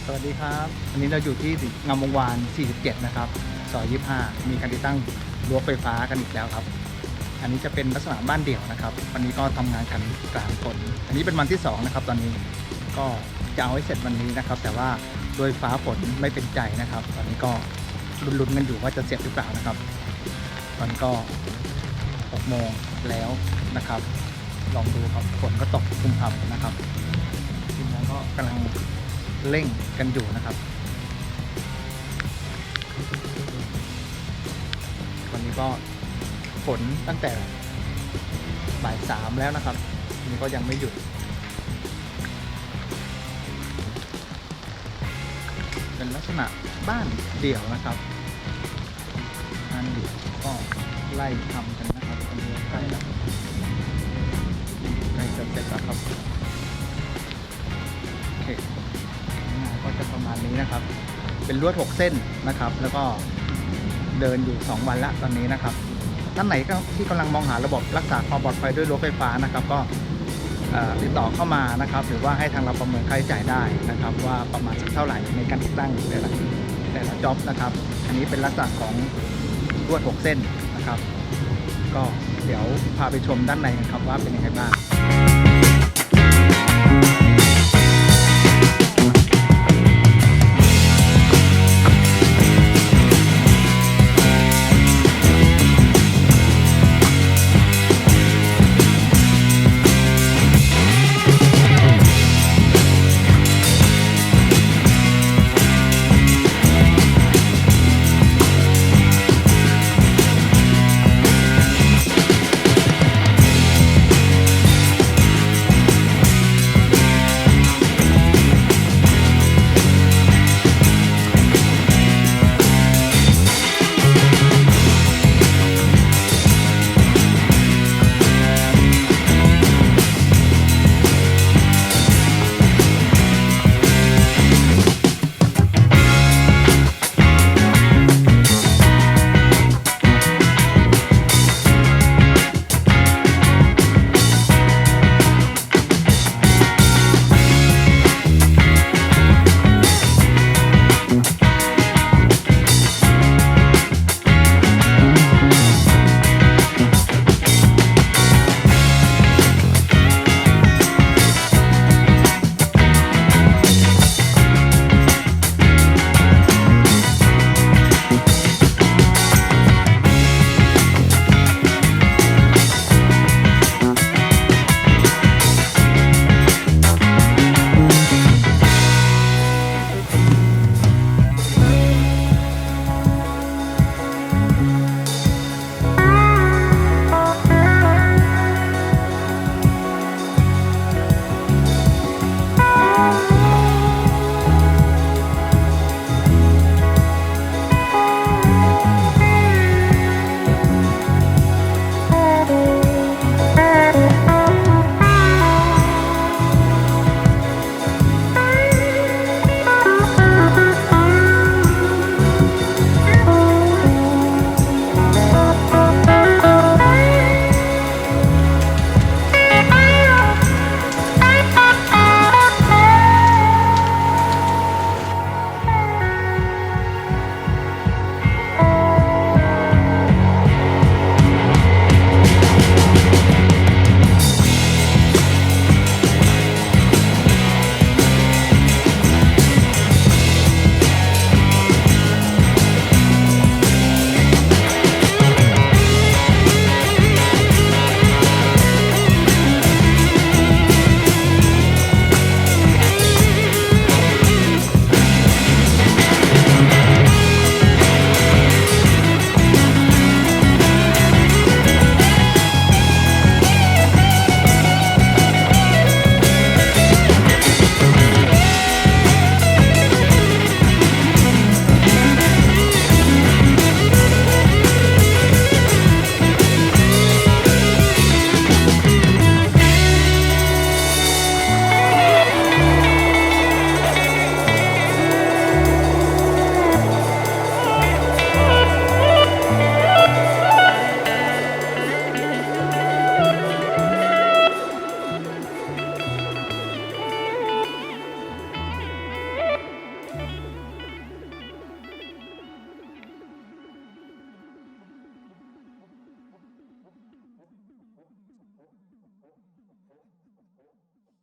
สวัสดีครับวันนี้เราอยู่ที่งามวงวาน 47 นะครับซอย 25 มีการติดตั้งรั้วไฟฟ้ากันอีกแล้วครับอันนี้จะเป็นลักษณะบ้านเดี่ยวนะครับวันนี้ก็ทำงานกันกลางฝนอันนี้เป็นวันที่2นะครับตอนนี้ก็จะเอาให้เสร็จวันนี้นะครับแต่ว่าโดยฟ้าฝนไม่เป็นใจนะครับตอนนี้ก็ลุ้นๆกันอยู่ว่าจะเสร็จหรือเปล่านะครับตอนนี้ก็6 โมงแล้วนะครับลองดูครับฝนก็ตกคุมพำนะครับทีมงานก็กำลังเร่งกันอยู่นะครับวันนี้ก็ฝนตั้งแต่บ่าย 3แล้วนะครับวันนี้ก็ยังไม่หยุดเป็นลักษณะบ้านเดี่ยวนะครับบ้านเดี่ยวก็ไล่ทำกันนะครับตอนนี้ใกล้แล้วใกล้จะเสร็จแล้วครับโอเคก็จะประมาณนี้นะครับเป็นลวด6 เส้นนะครับแล้วก็เดินอยู่2 วันละตอนนี้นะครับท่านไหนที่กำลังมองหาระบบรักษาความปลอดภัยด้วยรั้วไฟฟ้านะครับก็ติดต่อเข้ามานะครับหรือว่าให้ทางเราประเมินค่าใช้จ่ายได้นะครับว่าประมาณสักเท่าไหร่ในการติดตั้งแต่ละจ็อบนะครับอันนี้เป็นลักษณะของลวด6 เส้นนะครับก็เดี๋ยวพาไปชมด้านในกันครับว่าเป็นยังไงบ้าง